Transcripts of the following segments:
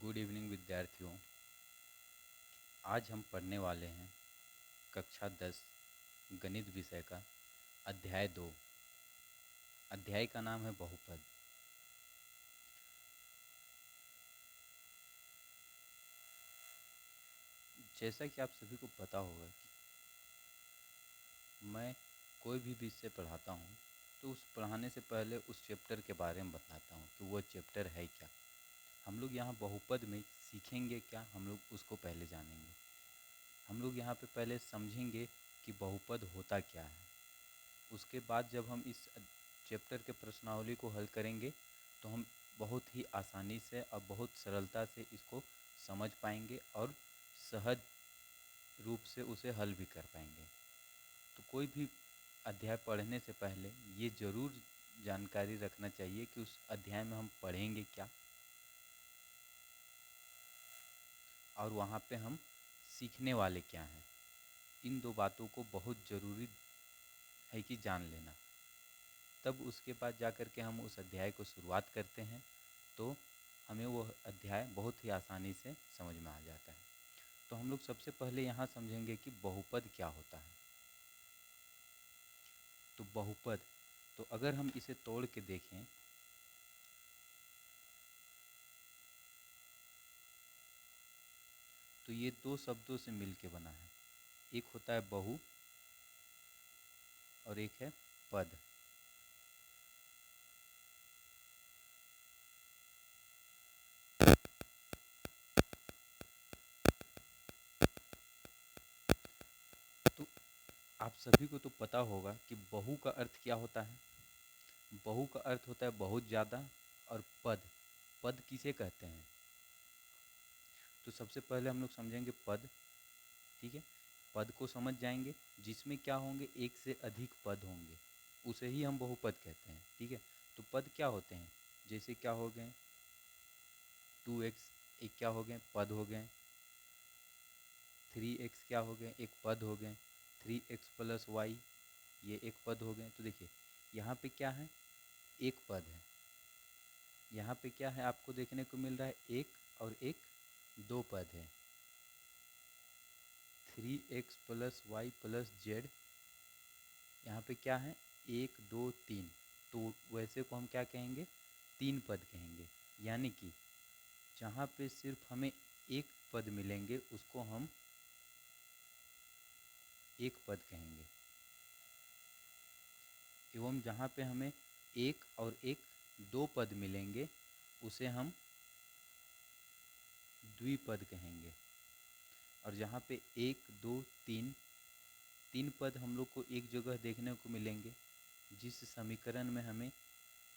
Good evening विद्यार्थियों। आज हम पढ़ने वाले हैं कक्षा 10 गणित विषय का अध्याय 2। अध्याय का नाम है बहुपद। जैसा कि आप सभी को पता होगा कि मैं कोई भी विषय पढ़ाता हूँ तो उस पढ़ाने से पहले उस चैप्टर के बारे में बताता हूँ कि वो चैप्टर है क्या। हम लोग यहाँ बहुपद में सीखेंगे क्या, हम लोग उसको पहले जानेंगे। हम लोग यहाँ पे पहले समझेंगे कि बहुपद होता क्या है। उसके बाद जब हम इस चैप्टर के प्रश्नावली को हल करेंगे तो हम बहुत ही आसानी से और बहुत सरलता से इसको समझ पाएंगे और सहज रूप से उसे हल भी कर पाएंगे। तो कोई भी अध्याय पढ़ने से पहले ये ज़रूर जानकारी रखना चाहिए कि उस अध्याय में हम पढ़ेंगे क्या और वहाँ पे हम सीखने वाले क्या हैं। इन दो बातों को बहुत ज़रूरी है कि जान लेना। तब उसके बाद जा कर के हम उस अध्याय को शुरुआत करते हैं तो हमें वो अध्याय बहुत ही आसानी से समझ में आ जाता है। तो हम लोग सबसे पहले यहाँ समझेंगे कि बहुपद क्या होता है। तो बहुपद, तो अगर हम इसे तोड़ के देखें तो ये दो शब्दों से मिल के बना है। एक होता है बहु और एक है पद। तो आप सभी को तो पता होगा कि बहु का अर्थ क्या होता है। बहु का अर्थ होता है बहुत ज़्यादा। और पद, पद किसे कहते हैं। तो सबसे पहले हम लोग समझेंगे पद। ठीक है, पद को समझ जाएंगे जिसमें क्या होंगे, एक से अधिक पद होंगे, उसे ही हम बहुपद कहते हैं। ठीक है, तो पद क्या होते हैं, जैसे क्या हो गए 2x, एक क्या हो गए पद हो गए। 3x क्या हो गए, एक पद हो गए। 3x प्लस वाई, ये एक पद हो गए। तो देखिए यहाँ पे क्या है, एक पद है। यहाँ पे क्या है आपको देखने को मिल रहा है, एक और एक दो पद है। 3x plus y plus Z, यहाँ पे क्या है 1 2 3। तो वैसे को हम क्या कहेंगे, तीन पद कहेंगे। यानी कि जहाँ पे सिर्फ हमें एक पद मिलेंगे उसको हम एक पद कहेंगे, एवं जहाँ पे हमें एक और एक दो पद मिलेंगे उसे हम द्विपद कहेंगे। और जहाँ पे 1 2 3 तीन पद हम लोग को एक जगह देखने को मिलेंगे, जिस समीकरण में हमें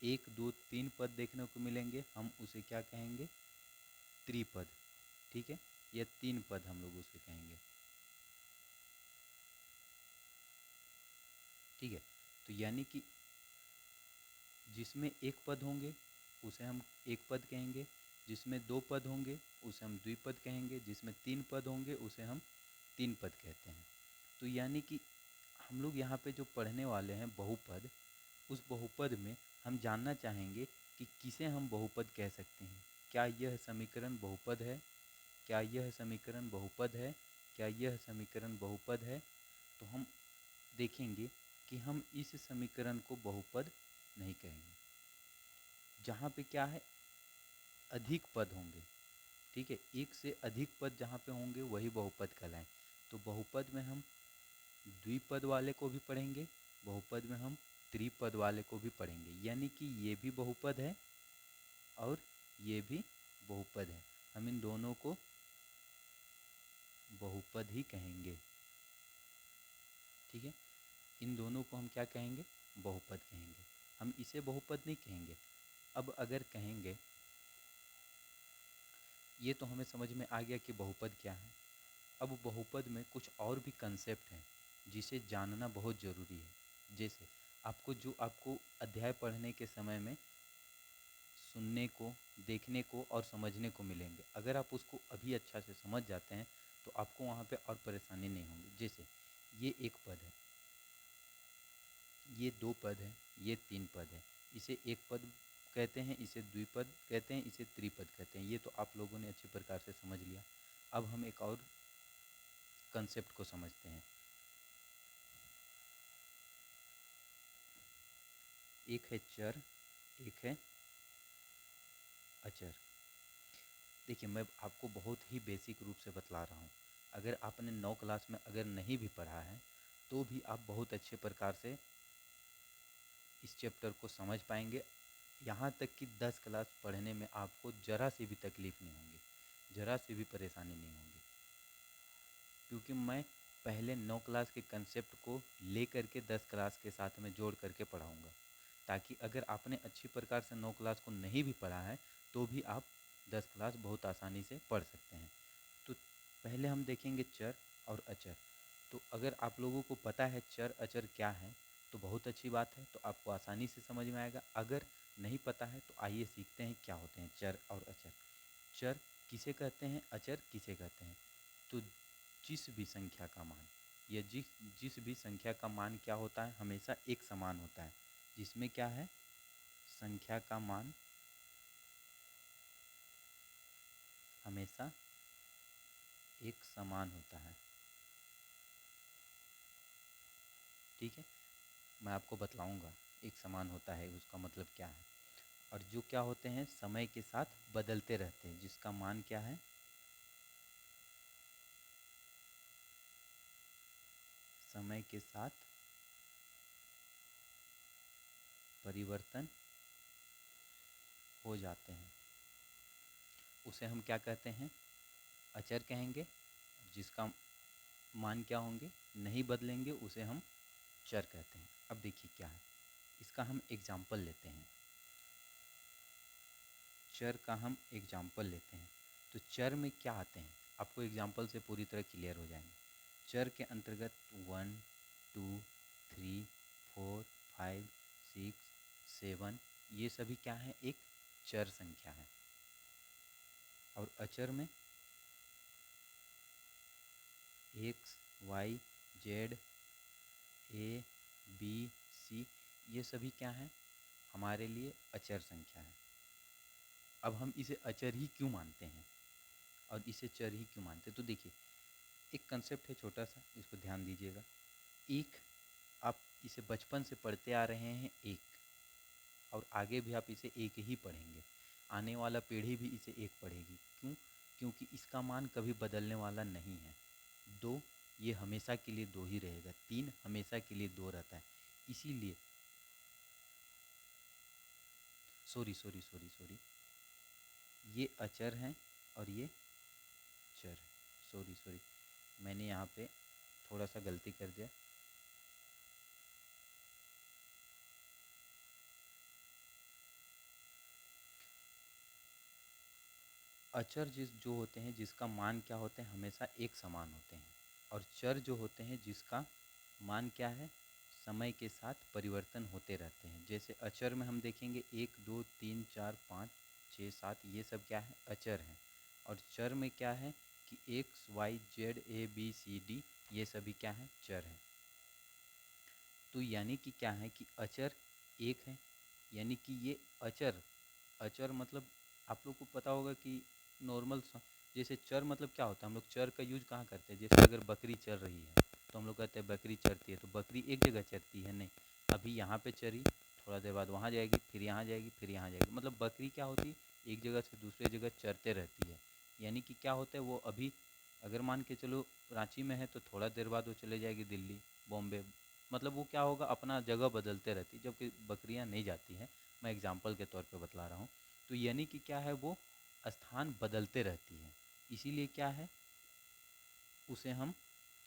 1 2 3 पद देखने को मिलेंगे हम उसे क्या कहेंगे, त्रिपद। ठीक है, यह तीन पद हम लोग उसे कहेंगे। ठीक है, तो यानी कि जिसमें एक पद होंगे उसे हम एक पद कहेंगे, जिसमें दो पद होंगे उसे हम द्विपद कहेंगे, जिसमें तीन पद होंगे उसे हम तीन पद कहते हैं। तो यानी कि हम लोग यहाँ पे जो पढ़ने वाले हैं बहुपद, उस बहुपद में हम जानना चाहेंगे कि किसे हम बहुपद कह सकते हैं। क्या यह समीकरण बहुपद है, क्या यह समीकरण बहुपद है, क्या यह समीकरण बहुपद है। तो हम देखेंगे कि हम इस समीकरण को बहुपद नहीं कहेंगे। जहाँ पे क्या है, अधिक पद होंगे। ठीक है, एक से अधिक पद जहाँ पे होंगे वही बहुपद कहलाएं। तो बहुपद में हम द्विपद वाले को भी पढ़ेंगे, बहुपद में हम त्रिपद वाले को भी पढ़ेंगे। यानी कि ये भी बहुपद है और ये भी बहुपद है। हम इन दोनों को बहुपद ही कहेंगे। ठीक है, इन दोनों को हम क्या कहेंगे, बहुपद कहेंगे। हम इसे बहुपद नहीं कहेंगे। अब अगर कहेंगे, ये तो हमें समझ में आ गया कि बहुपद क्या है। अब बहुपद में कुछ और भी कंसेप्ट हैं जिसे जानना बहुत ज़रूरी है। जैसे आपको अध्याय पढ़ने के समय में सुनने को, देखने को और समझने को मिलेंगे। अगर आप उसको अभी अच्छा से समझ जाते हैं तो आपको वहाँ पे और परेशानी नहीं होगी। जैसे ये एक पद है, ये दो पद है, ये तीन पद है, इसे एक पद कहते हैं, इसे द्विपद कहते हैं, इसे त्रिपद कहते हैं। ये तो आप लोगों ने अच्छी प्रकार से समझ लिया। अब हम एक और कंसेप्ट को समझते हैं। एक है चर, एक है अचर। देखिए, मैं आपको बहुत ही बेसिक रूप से बतला रहा हूँ। अगर आपने 9 क्लास में अगर नहीं भी पढ़ा है तो भी आप बहुत अच्छे प्रकार से इस चैप्टर को समझ पाएंगे। यहाँ तक कि 10 क्लास पढ़ने में आपको ज़रा सी भी तकलीफ़ नहीं होगी, ज़रा सी भी परेशानी नहीं होगी, क्योंकि मैं पहले 9 क्लास के कंसेप्ट को ले करके 10 क्लास के साथ में जोड़ करके पढ़ाऊँगा, ताकि अगर आपने अच्छी प्रकार से 9 क्लास को नहीं भी पढ़ा है तो भी आप 10 क्लास बहुत आसानी से पढ़ सकते हैं। तो पहले हम देखेंगे चर और अचर। तो अगर आप लोगों को पता है चर अचर क्या है तो बहुत अच्छी बात है, तो आपको आसानी से समझ में आएगा। अगर नहीं पता है तो आइए सीखते हैं क्या होते हैं चर और अचर। चर किसे कहते हैं, अचर किसे कहते हैं? तो जिस भी संख्या का मान या जिस जिस भी संख्या का मान क्या होता है, हमेशा एक समान होता है। जिसमें क्या है, संख्या का मान हमेशा एक समान होता है। ठीक है, मैं आपको बतलाऊंगा एक समान होता है उसका मतलब क्या है। और जो क्या होते हैं, समय के साथ बदलते रहते हैं, जिसका मान क्या है, समय के साथ परिवर्तन हो जाते हैं, उसे हम क्या कहते हैं, अचर कहेंगे। जिसका मान क्या होंगे, नहीं बदलेंगे, उसे हम चर कहते हैं। अब देखिए क्या है, इसका हम एग्जाम्पल लेते हैं। चर का हम एग्जाम्पल लेते हैं। तो चर में क्या आते हैं, आपको एग्जाम्पल से पूरी तरह क्लियर हो जाएंगे। चर के अंतर्गत 1, 2, 3, 4, 5, 6, 7 ये सभी क्या है, एक चर संख्या है। और अचर में एक्स, वाई, जेड, ए, बी, सी ये सभी क्या है, हमारे लिए अचर संख्या है। अब हम इसे अचर ही क्यों मानते हैं और इसे चर ही क्यों मानते हैं, तो देखिए एक कंसेप्ट है छोटा सा, इसको ध्यान दीजिएगा। एक, आप इसे बचपन से पढ़ते आ रहे हैं एक, और आगे भी आप इसे एक ही पढ़ेंगे, आने वाला पीढ़ी भी इसे एक पढ़ेगी। क्यों? क्योंकि इसका मान कभी बदलने वाला नहीं है। 2 ये हमेशा के लिए 2 ही रहेगा। 3 हमेशा के लिए 2 रहता है। इसीलिए सॉरी सॉरी सॉरी सॉरी ये अचर हैं और ये चर है। सॉरी सॉरी, मैंने यहाँ पे थोड़ा सा गलती कर दिया। अचर जो होते हैं, जिसका मान क्या होते हैं, हमेशा एक समान होते हैं। और चर जो होते हैं, जिसका मान क्या है, समय के साथ परिवर्तन होते रहते हैं। जैसे अचर में हम देखेंगे 1, 2, 3, 4, 5, 6, 7 ये सब क्या है, अचर हैं। और चर में क्या है कि एक्स, वाई, जेड, ए, बी, सी, डी ये सभी क्या है, चर हैं। तो यानी कि क्या है कि अचर एक है, यानी कि ये अचर, अचर मतलब आप लोग को पता होगा कि नॉर्मल जैसे चर मतलब क्या होता है, हम लोग चर का यूज कहाँ करते हैं। जैसे अगर बकरी चर रही है तो हम लोग कहते हैं बकरी चरती है, तो बकरी एक जगह चरती है नहीं, अभी यहाँ पे चरी, थोड़ा देर बाद वहाँ जाएगी, फिर यहाँ जाएगी, फिर यहाँ जाएगी। मतलब बकरी क्या होती है, एक जगह से दूसरे जगह चरते रहती है। यानी कि क्या होता है, वो अभी अगर मान के चलो रांची में है तो थोड़ा देर बाद वो चले जाएगी दिल्ली, बॉम्बे। मतलब वो क्या होगा, अपना जगह बदलते रहती है, जबकि बकरियाँ नहीं जाती हैं। मैं एग्जाम्पल के तौर पे बतला रहा हूँ। तो यानी कि क्या है, वो स्थान बदलते रहती है, इसीलिए क्या है, उसे हम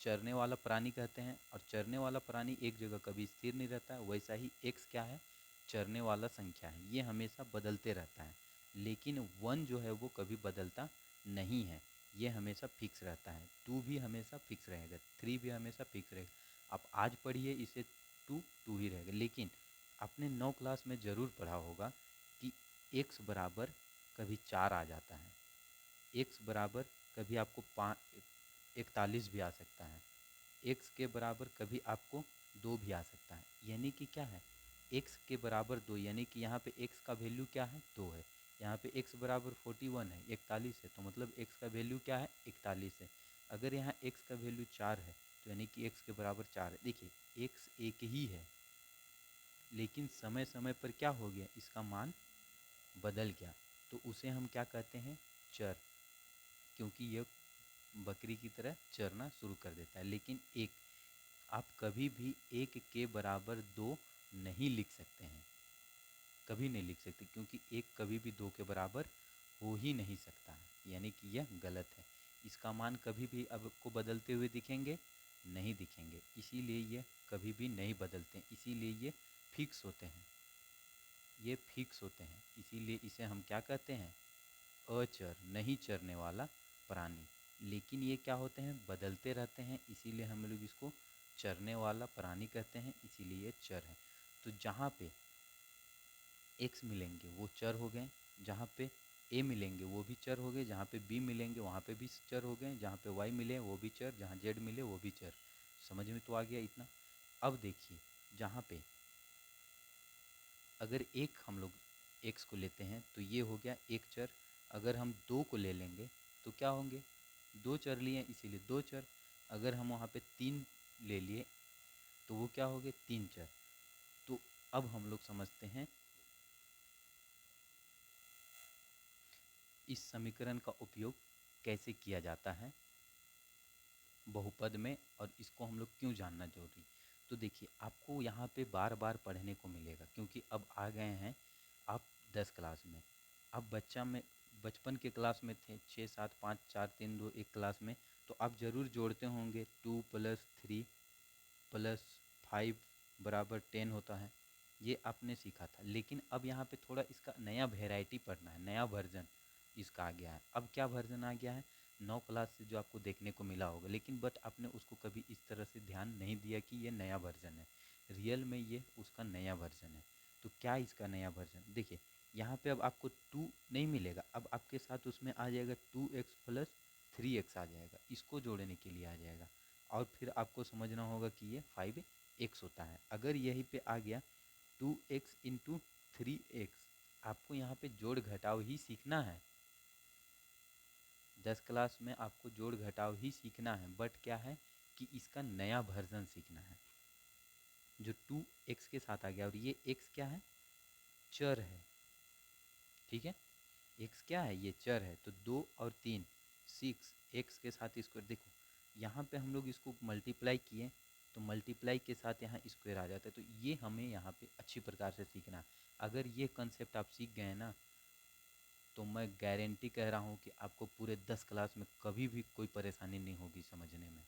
चरने वाला प्राणी कहते हैं। और चरने वाला प्राणी एक जगह कभी स्थिर नहीं रहता है। वैसा ही एक्स क्या है, चरने वाला संख्या है, ये हमेशा बदलते रहता है। लेकिन 1 जो है वो कभी बदलता नहीं है, ये हमेशा फिक्स रहता है। 2 भी हमेशा फिक्स रहेगा, 3 भी हमेशा फिक्स रहेगा। आप आज पढ़िए इसे, 2 2 ही रहेगा। लेकिन आपने 9 क्लास में ज़रूर पढ़ा होगा कि एक्स बराबर कभी 4 आ जाता है, एक्स बराबर कभी आपको 41 भी आ सकता है, एक्स के बराबर कभी आपको 2 भी आ सकता है। यानी कि क्या है, x के बराबर 2, यानी कि यहाँ पे x का वैल्यू क्या है 2 है, यहाँ पे x बराबर 41 है 41 है, तो मतलब x का वैल्यू क्या है 41 है। अगर यहाँ x का वैल्यू 4 है तो यानी कि x के बराबर 4 है। देखिए x एक ही है, लेकिन समय समय पर क्या हो गया, इसका मान बदल गया, तो उसे हम क्या कहते हैं, चर, क्योंकि ये बकरी की तरह चरना शुरू कर देता है। लेकिन एक, आप कभी भी एक के बराबर 2 नहीं लिख सकते हैं, कभी नहीं लिख सकते, क्योंकि एक कभी भी 2 के बराबर हो ही नहीं सकता है, यानी कि यह गलत है। इसका मान कभी भी आपको बदलते हुए दिखेंगे नहीं दिखेंगे, इसीलिए ये कभी भी नहीं बदलते हैं, इसीलिए ये फिक्स होते हैं, ये फिक्स होते हैं, इसीलिए इसे हम क्या कहते हैं, अचर, नहीं चरने वाला प्राणी। लेकिन ये क्या होते हैं, बदलते रहते हैं, इसीलिए हम लोग इसको चरने वाला प्राणी कहते हैं, इसीलिए ये चर है। तो जहाँ पे x मिलेंगे वो चर हो गए, जहाँ पे a मिलेंगे वो भी चर हो गए, जहाँ पे b मिलेंगे वहाँ पे भी चर हो गए, जहाँ पे y मिले वो भी चर, जहाँ z मिले वो भी चर। समझ में तो आ गया इतना। अब देखिए, जहाँ पे अगर एक हम लोग x को लेते हैं तो ये हो गया एक चर, अगर हम 2 को ले लेंगे तो क्या होंगे, 2 चर लिए इसीलिए 2 चर, अगर हम वहाँ पे 3 ले लिए तो वो क्या हो गए 3 चर। तो अब हम लोग समझते हैं इस समीकरण का उपयोग कैसे किया जाता है बहुपद में, और इसको हम लोग क्यों जानना जरूरी। तो देखिए, आपको यहाँ पे बार बार पढ़ने को मिलेगा, क्योंकि अब आ गए हैं आप 10 क्लास में। आप बचपन के क्लास में थे 6 7 5 4 3 2 1 क्लास में, तो आप ज़रूर जोड़ते होंगे 2 + 3 + 5 बराबर 10 होता है, ये आपने सीखा था। लेकिन अब यहाँ पे थोड़ा इसका नया वेराइटी पढ़ना है, नया वर्जन इसका आ गया है। अब क्या वर्जन आ गया है, 9 क्लास से जो आपको देखने को मिला होगा, लेकिन बट आपने उसको कभी इस तरह से ध्यान नहीं दिया कि ये नया वर्जन है, रियल में ये उसका नया वर्जन है। तो क्या इसका नया वर्जन, देखिए यहाँ पे अब आपको 2 नहीं मिलेगा, अब आपके साथ उसमें आ जाएगा 2x + 3x आ जाएगा, इसको जोड़ने के लिए आ जाएगा, और फिर आपको समझना होगा कि ये 5x होता है। अगर यहीं पे आ गया 2x × 3x, आपको यहाँ पे जोड़ घटाव ही सीखना है, 10 क्लास में आपको जोड़ घटाव ही सीखना है, बट क्या है कि इसका नया वर्जन सीखना है, जो 2x के साथ आ गया, और ये x क्या है, चर है, ठीक है, x क्या है, ये चर है। तो 2 और 3 6, x के साथ स्क्वायर, देखो यहाँ पे हम लोग इसको मल्टीप्लाई किए तो मल्टीप्लाई के साथ यहाँ स्क्वायर आ जाता है, तो ये हमें यहाँ पे अच्छी प्रकार से सीखना है। अगर ये कंसेप्ट आप सीख गए ना, तो मैं गारंटी कह रहा हूँ कि आपको पूरे 10 क्लास में कभी भी कोई परेशानी नहीं होगी समझने में,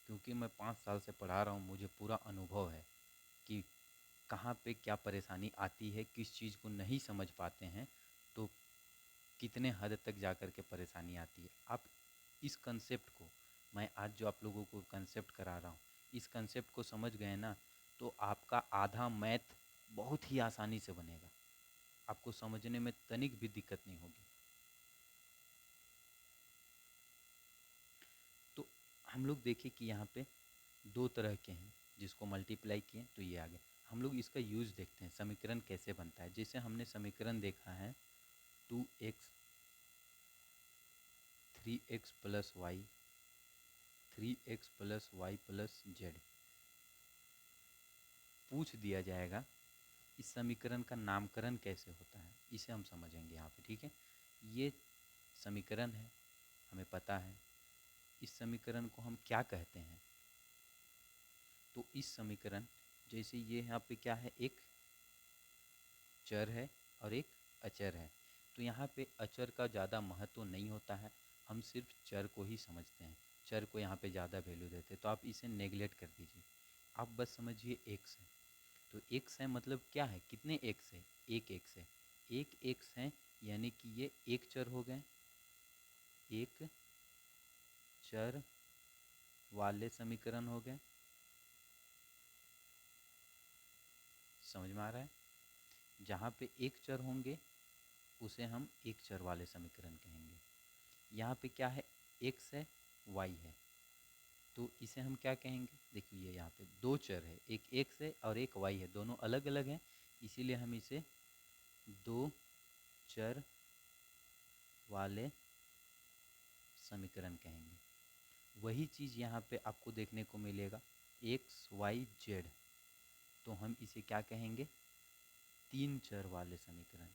क्योंकि मैं 5 साल से पढ़ा रहा हूँ, मुझे पूरा अनुभव है कि कहाँ पे क्या परेशानी आती है, किस चीज़ को नहीं समझ पाते हैं, तो कितने हद तक जा कर के परेशानी आती है। आप इस कंसेप्ट को, मैं आज जो आप लोगों को कंसेप्ट करा रहा हूँ, इस कंसेप्ट को समझ गए ना, तो आपका आधा मैथ बहुत ही आसानी से बनेगा, आपको समझने में तनिक भी दिक्कत नहीं होगी। तो हम लोग देखें कि यहाँ पे 2 तरह के हैं, जिसको मल्टीप्लाई किए तो ये आ गया। हम लोग इसका यूज़ देखते हैं, समीकरण कैसे बनता है। जैसे हमने समीकरण देखा है 2x 3x + y 3x + y + z, पूछ दिया जाएगा इस समीकरण का नामकरण कैसे होता है, इसे हम समझेंगे यहाँ पे, ठीक है। ये समीकरण है, हमें पता है इस समीकरण को हम क्या कहते हैं। तो इस समीकरण, जैसे ये यहाँ पे क्या है, एक चर है और एक अचर है, तो यहाँ पे अचर का ज़्यादा महत्व नहीं होता है, हम सिर्फ चर को ही समझते हैं, चर को यहाँ पे ज़्यादा वैल्यू देते हैं, तो आप इसे नेगलेक्ट कर दीजिए, आप बस समझिए x है। तो x है मतलब क्या है, कितने x है, एक x है, एक x है, यानी कि ये एक चर हो गए, एक चर वाले समीकरण हो गए। समझ में आ रहा है, जहाँ पे एक चर होंगे उसे हम एक चर वाले समीकरण कहेंगे। यहाँ पे क्या है, x है y है, तो इसे हम क्या कहेंगे? देखिए यहाँ पे दो चर है, एक एक्स है और एक वाई है, दोनों अलग अलग हैं, इसीलिए हम इसे दो चर वाले समीकरण कहेंगे। वही चीज़ यहाँ पे आपको देखने को मिलेगा एक्स वाई जेड, तो हम इसे क्या कहेंगे? तीन चर वाले समीकरण।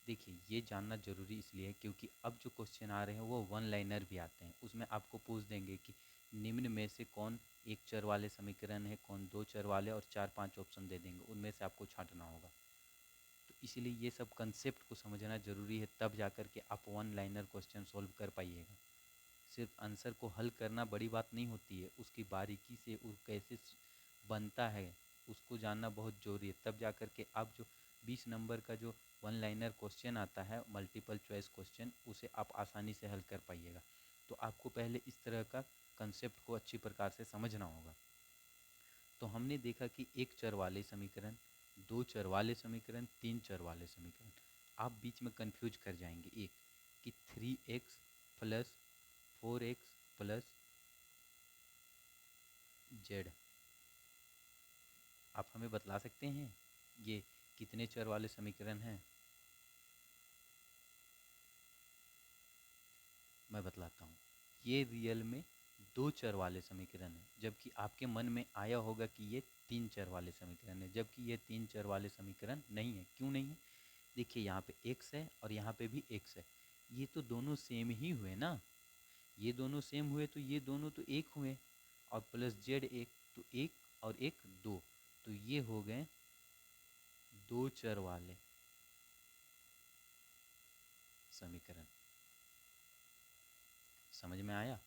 देखिए ये जानना जरूरी इसलिए है क्योंकि अब जो क्वेश्चन आ रहे हैं वो वन लाइनर भी आते हैं, उसमें आपको पूछ देंगे कि निम्न में से कौन एक चर वाले समीकरण है, कौन दो चर वाले, और चार पांच ऑप्शन दे देंगे, उनमें से आपको छांटना होगा। तो इसलिए ये सब कंसेप्ट को समझना जरूरी है, तब जाकर के आप वन लाइनर क्वेश्चन सॉल्व कर पाइएगा। सिर्फ आंसर को हल करना बड़ी बात नहीं होती है, उसकी बारीकी से वो कैसे बनता है उसको जानना बहुत जरूरी है, तब जाकर के आप जो 20 नंबर का जो वन लाइनर क्वेश्चन आता है मल्टीपल चॉइस क्वेश्चन, उसे आप आसानी से हल कर पाइएगा। तो आपको पहले इस तरह का कंसेप्ट को अच्छी प्रकार से समझना होगा। तो हमने देखा कि एक चर वाले समीकरण, दो चर वाले समीकरण, तीन चर वाले समीकरण। आप बीच में कंफ्यूज कर जाएंगे एक कि 3x plus 4x plus Z, आप हमें बतला सकते हैं ये कितने चर वाले समीकरण हैं? मैं बतलाता हूँ। ये रियल में दो चर वाले समीकरण है, जबकि आपके मन में आया होगा कि ये तीन चर वाले समीकरण है, जबकि ये तीन चर वाले समीकरण नहीं है। क्यों नहीं है? देखिए यहाँ पे x है और यहाँ पे भी x है, ये तो दोनों सेम ही हुए ना, ये दोनों सेम हुए तो ये दोनों तो एक हुए, और प्लस जेड एक, तो एक और एक दो, तो ये हो गए दो चर वाले समीकरण। समझ में आया?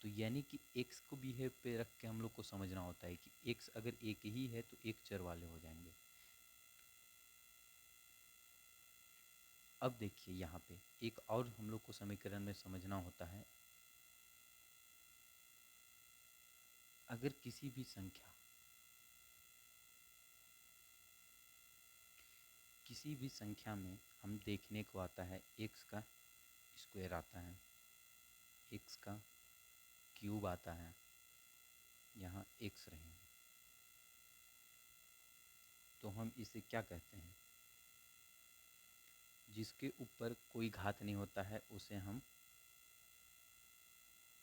तो यानी कि x को बिहेव पे रख के हम लोग को समझना होता है कि x अगर एक ही है तो एक चर वाले हो जाएंगे। अब देखिए यहाँ पे एक और हम लोग को समीकरण में समझना होता है, अगर किसी भी संख्या, किसी भी संख्या में हम देखने को आता है x का स्क्वायर आता है, x का क्यूब आता है, यहाँ x रहेंगे, तो हम इसे क्या कहते हैं? जिसके ऊपर कोई घात नहीं होता है उसे हम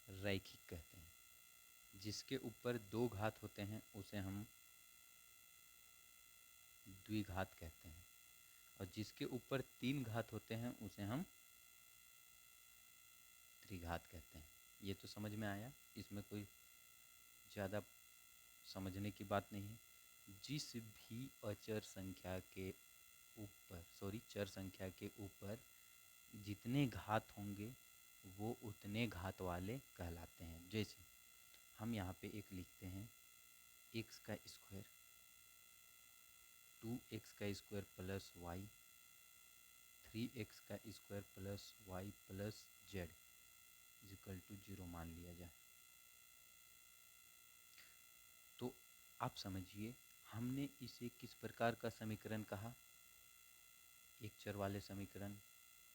रैखिक कहते हैं, जिसके ऊपर दो घात होते हैं उसे हम द्विघात कहते हैं, और जिसके ऊपर तीन घात होते हैं उसे हम त्रिघात कहते हैं। ये तो समझ में आया, इसमें कोई ज़्यादा समझने की बात नहीं है। जिस भी अचर संख्या के ऊपर, सॉरी चर संख्या के ऊपर जितने घात होंगे वो उतने घात वाले कहलाते हैं। जैसे हम यहाँ पे एक लिखते हैं x का स्क्वायर, 2x का स्क्वायर प्लस वाई, 3x का square plus y plus z is equal to 0 मान लिया जाए। तो आप समझिए हमने इसे किस प्रकार का समीकरण कहा? एक चर वाले समीकरण,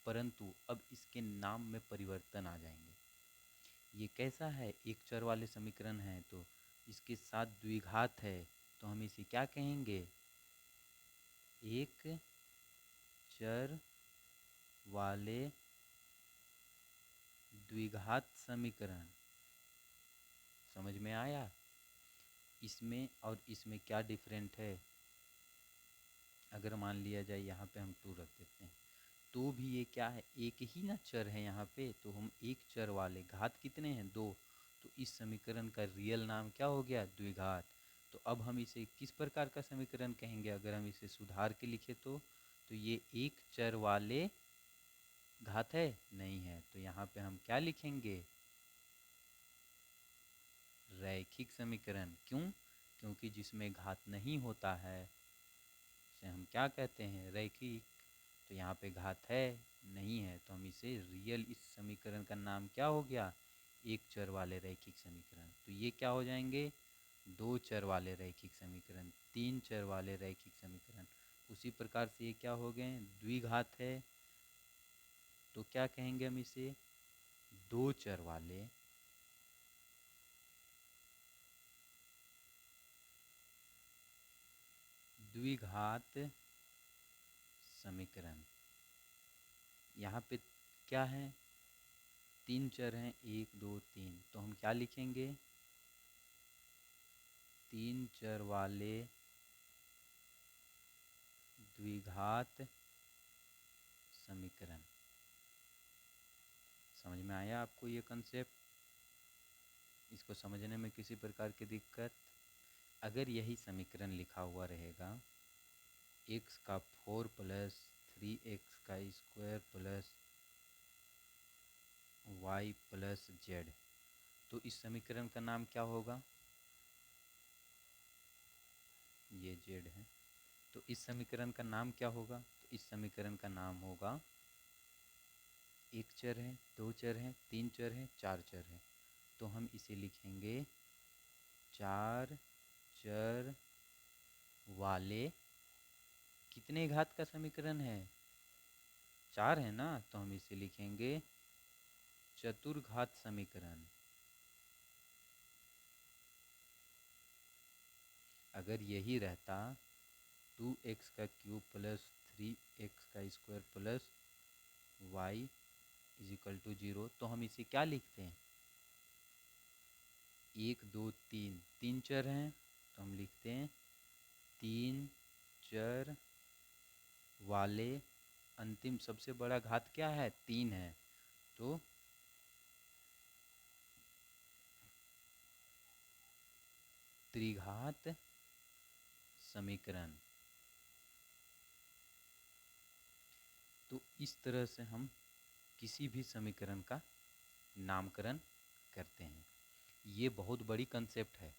परंतु अब इसके नाम में परिवर्तन आ जाएंगे। ये कैसा है? एक चर वाले समीकरण है तो इसके साथ द्विघात है, तो हम इसे क्या कहेंगे? एक चर वाले द्विघात समीकरण। समझ में आया? इसमें और इसमें क्या डिफरेंट है? अगर मान लिया जाए यहाँ पे हम 2 रख देते हैं, तो भी ये क्या है? एक ही ना चर है यहाँ पे, तो हम एक चर वाले, घात कितने हैं? 2, तो इस समीकरण का रियल नाम क्या हो गया? द्विघात। तो अब हम इसे किस प्रकार का समीकरण कहेंगे? अगर हम इसे सुधार के लिखे तो ये एक चर वाले घात है? नहीं है, तो यहाँ पे हम क्या लिखेंगे? रैखिक समीकरण। क्यों? क्योंकि जिसमें घात नहीं होता है उसे हम क्या कहते हैं? रैखिक। तो यहाँ पे घात है नहीं है, तो हम इसे रियल, इस समीकरण का नाम क्या हो गया? एक चर वाले रैखिक समीकरण। तो ये क्या हो जाएंगे? दो चर वाले रैखिक समीकरण, तीन चर वाले रैखिक समीकरण। उसी प्रकार से ये क्या हो गए? द्विघात है तो क्या कहेंगे हम इसे, दो चर वाले द्विघात समीकरण। यहाँ पे क्या है, तीन चर हैं, एक दो तीन, तो हम क्या लिखेंगे, तीन चर वाले द्विघात समीकरण। समझ में आया आपको ये कंसेप्ट? इसको समझने में किसी प्रकार की दिक्कत? अगर यही समीकरण लिखा हुआ रहेगा, x का 4 प्लस 3x का square plus y plus Z, तो इस समीकरण का नाम क्या होगा, ये जेड है, तो इस समीकरण का नाम क्या होगा, तो इस समीकरण का नाम होगा, एक चर है, दो चर हैं, तीन चर हैं, चार चर हैं, तो हम इसे लिखेंगे चार चर वाले, कितने घात का समीकरण है, चार है ना, तो हम इसे लिखेंगे चतुर्घात समीकरण। अगर यही रहता 2x का क्यूब प्लस 3x का square plus y is equal to 0, तो हम इसे क्या लिखते हैं, एक दो तीन, तीन चर हैं, तो हम लिखते हैं तीन चर वाले, अंतिम सबसे बड़ा घात क्या है, तीन है, तो त्रिघात समीकरण। तो इस तरह से हम किसी भी समीकरण का नामकरण करते हैं। ये बहुत बड़ी कंसेप्ट है,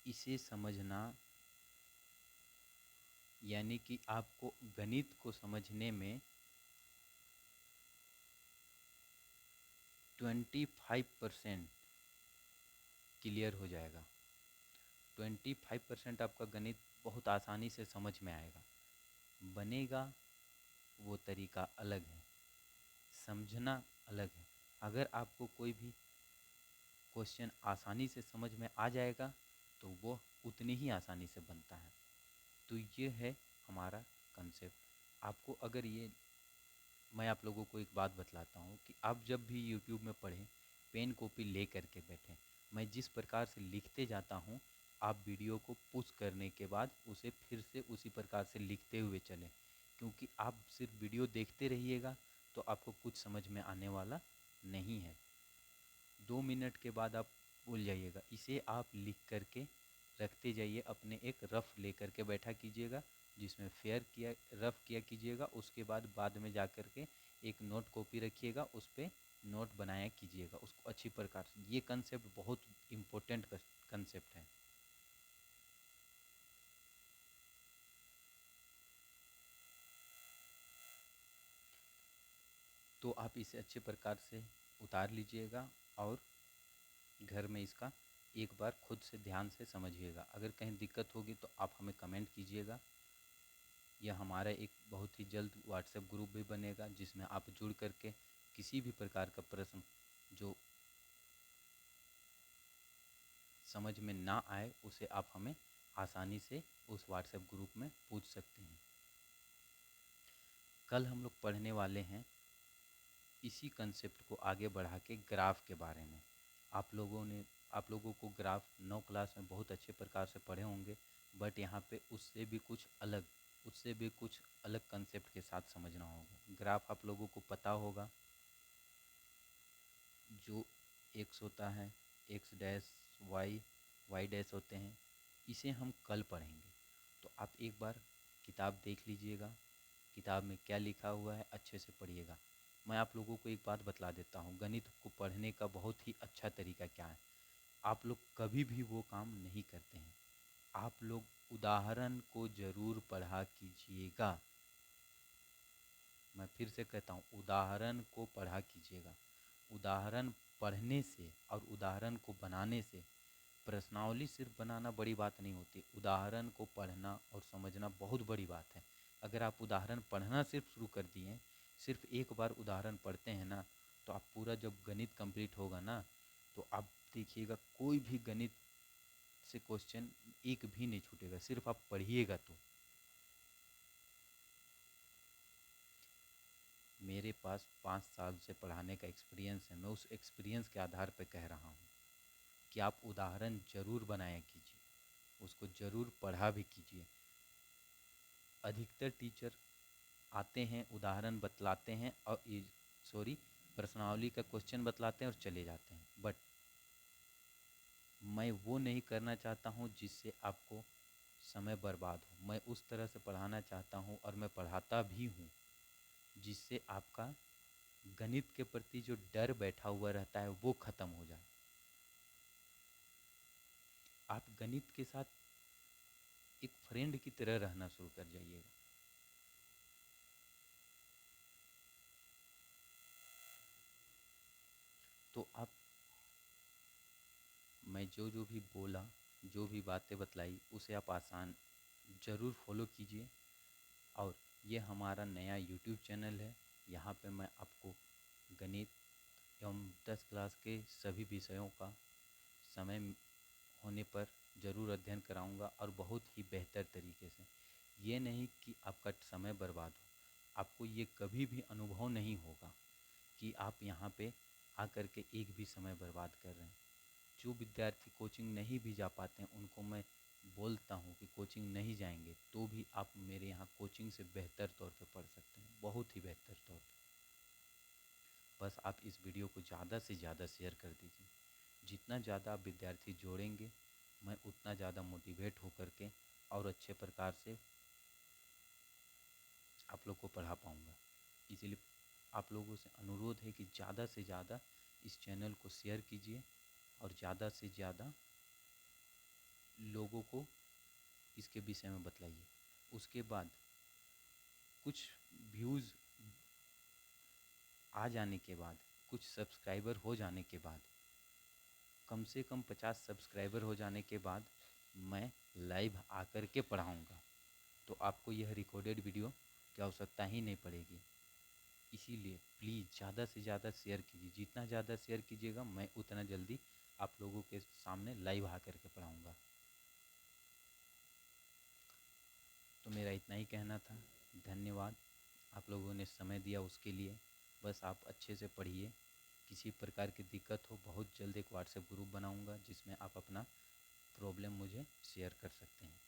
इसे समझना यानी कि आपको गणित को समझने में 25% क्लियर हो जाएगा। 25% आपका गणित बहुत आसानी से समझ में आएगा। बनेगा वो तरीका अलग है, समझना अलग है। अगर आपको कोई भी क्वेश्चन आसानी से समझ में आ जाएगा तो वो उतनी ही आसानी से बनता है। तो ये है हमारा कंसेप्ट। आपको अगर ये, मैं आप लोगों को एक बात बतलाता हूँ कि आप जब भी यूट्यूब में पढ़ें, पेन कॉपी ले करके बैठें। मैं जिस प्रकार से लिखते जाता हूँ, आप वीडियो को पुश करने के बाद उसे फिर से उसी प्रकार से लिखते हुए चलें, क्योंकि आप सिर्फ वीडियो देखते रहिएगा तो आपको कुछ समझ में आने वाला नहीं है। 2 मिनट के बाद आप भूल जाइएगा। इसे आप लिख करके रखते जाइए, अपने एक रफ लेकर के बैठा कीजिएगा जिसमें फेयर किया रफ किया कीजिएगा। उसके बाद में जा कर के एक नोट कॉपी रखिएगा, उस पर नोट बनाया कीजिएगा उसको अच्छी प्रकार से। ये कंसेप्ट बहुत इम्पोर्टेंट कंसेप्ट है। तो आप इसे अच्छे प्रकार से उतार लीजिएगा और घर में इसका एक बार खुद से ध्यान से समझिएगा। अगर कहीं दिक्कत होगी तो आप हमें कमेंट कीजिएगा। यह हमारा एक बहुत ही जल्द व्हाट्सएप ग्रुप भी बनेगा जिसमें आप जुड़ करके किसी भी प्रकार का प्रश्न जो समझ में ना आए उसे आप हमें आसानी से उस व्हाट्सएप ग्रुप में पूछ सकते हैं। कल हम लोग पढ़ने वाले हैं इसी कंसेप्ट को आगे बढ़ा के ग्राफ के बारे में। आप लोगों को ग्राफ 9 क्लास में बहुत अच्छे प्रकार से पढ़े होंगे, बट यहाँ पे उससे भी कुछ अलग कंसेप्ट के साथ समझना होगा। ग्राफ आप लोगों को पता होगा, जो एक्स होता है, x dash y, y dash होते हैं, इसे हम कल पढ़ेंगे। तो आप एक बार किताब देख लीजिएगा, किताब में क्या लिखा हुआ है अच्छे से पढ़िएगा। मैं आप लोगों को एक बात बतला देता हूँ, गणित को पढ़ने का बहुत ही अच्छा तरीका क्या है। आप लोग कभी भी वो काम नहीं करते हैं, आप लोग उदाहरण को ज़रूर पढ़ा कीजिएगा। मैं फिर से कहता हूँ, उदाहरण को पढ़ा कीजिएगा। उदाहरण पढ़ने से और उदाहरण को बनाने से, प्रश्नावली सिर्फ बनाना बड़ी बात नहीं होती, उदाहरण को पढ़ना और समझना बहुत बड़ी बात है। अगर आप उदाहरण पढ़ना सिर्फ शुरू कर दिए, सिर्फ एक बार उदाहरण पढ़ते हैं ना, तो आप पूरा जब गणित कंप्लीट होगा ना, तो आप देखिएगा कोई भी गणित से क्वेश्चन एक भी नहीं छूटेगा, सिर्फ आप पढ़िएगा तो। मेरे पास 5 साल से पढ़ाने का एक्सपीरियंस है, मैं उस एक्सपीरियंस के आधार पर कह रहा हूँ कि आप उदाहरण ज़रूर बनाया कीजिए, उसको ज़रूर पढ़ा भी कीजिए। अधिकतर टीचर आते हैं, उदाहरण बतलाते हैं और प्रश्नावली का क्वेश्चन बतलाते हैं और चले जाते हैं। बट मैं वो नहीं करना चाहता हूँ जिससे आपको समय बर्बाद हो। मैं उस तरह से पढ़ाना चाहता हूँ और मैं पढ़ाता भी हूँ जिससे आपका गणित के प्रति जो डर बैठा हुआ रहता है वो ख़त्म हो जाए। आप गणित के साथ एक फ्रेंड की तरह रहना शुरू कर जाइएगा। तो आप, मैं जो भी बोला, जो भी बातें बतलाई, उसे आप आसान ज़रूर फॉलो कीजिए। और ये हमारा नया यूट्यूब चैनल है, यहाँ पे मैं आपको गणित एवं 10 क्लास के सभी विषयों का समय होने पर ज़रूर अध्ययन कराऊंगा और बहुत ही बेहतर तरीके से। ये नहीं कि आपका समय बर्बाद हो, आपको ये कभी भी अनुभव नहीं होगा कि आप यहाँ पे आकर के एक भी समय बर्बाद कर रहे हैं। जो विद्यार्थी कोचिंग नहीं भी जा पाते हैं उनको मैं बोलता हूँ कि कोचिंग नहीं जाएंगे तो भी आप मेरे यहाँ कोचिंग से बेहतर तौर पे पढ़ सकते हैं, बहुत ही बेहतर तौर पे। बस आप इस वीडियो को ज़्यादा से ज़्यादा शेयर कर दीजिए। जितना ज़्यादा आप विद्यार्थी जोड़ेंगे, मैं उतना ज़्यादा मोटिवेट होकर के और अच्छे प्रकार से आप लोग को पढ़ा पाऊँगा। इसीलिए आप लोगों से अनुरोध है कि ज़्यादा से ज़्यादा इस चैनल को शेयर कीजिए और ज़्यादा से ज़्यादा लोगों को इसके विषय में बतलाइए। उसके बाद कुछ व्यूज़ आ जाने के बाद, कुछ सब्सक्राइबर हो जाने के बाद, कम से कम 50 सब्सक्राइबर हो जाने के बाद मैं लाइव आकर के पढ़ाऊँगा। तो आपको यह रिकॉर्डेड वीडियो की आवश्यकता ही नहीं पड़ेगी। इसीलिए प्लीज़ ज़्यादा से ज़्यादा शेयर कीजिए। जितना ज़्यादा शेयर कीजिएगा मैं उतना जल्दी आप लोगों के सामने लाइव आकर के पढ़ाऊँगा। तो मेरा इतना ही कहना था। धन्यवाद, आप लोगों ने समय दिया उसके लिए। बस आप अच्छे से पढ़िए। किसी प्रकार की दिक्कत हो, बहुत जल्द एक व्हाट्सएप ग्रुप बनाऊंगा जिसमें आप अपना प्रॉब्लम मुझे शेयर कर सकते हैं।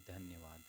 धन्यवाद।